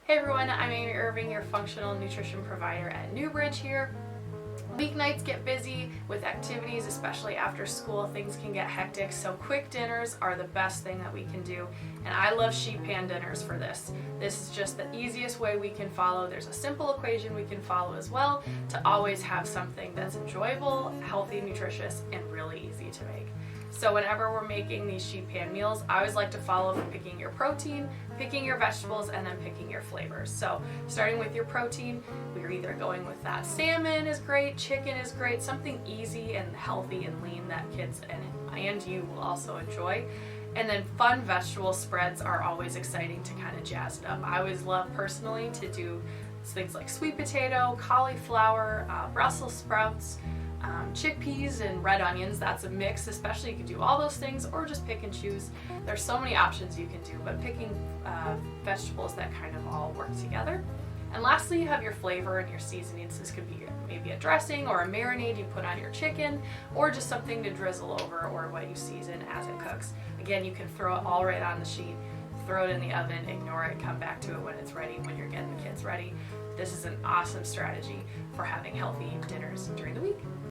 Hey everyone, I'm Irving, your functional nutrition provider at Newbridge here. Weeknights get busy with activities, especially after school. Things can get hectic, so quick dinners are the best thing that we can do. And I love sheet pan dinners for this. This is just the easiest way we can follow. There's a simple equation we can follow as well to always have something that's enjoyable, healthy, nutritious, and really easy to make. So whenever we're making these sheet pan meals, I always like to follow picking your protein, picking your vegetables, and then picking your flavors. So starting with your protein, we're either going with that salmon is great, chicken is great, something easy and healthy and lean that kids and you will also enjoy. And then fun vegetable spreads are always exciting to kind of jazz it up. I always love personally to do things like sweet potato, cauliflower, Brussels sprouts, chickpeas and red onions. That's a mix, especially you can do all those things or just pick and choose. There's so many options you can do, but picking vegetables that kind of all work together. And lastly, you have your flavor and your seasonings. This could be maybe a dressing or a marinade you put on your chicken, or just something to drizzle over, or what you season as it cooks. Again, you can throw it all right on the sheet, throw it in the oven, ignore it, come back to it when it's ready, when you're getting the kids ready. This is an awesome strategy for having healthy dinners during the week.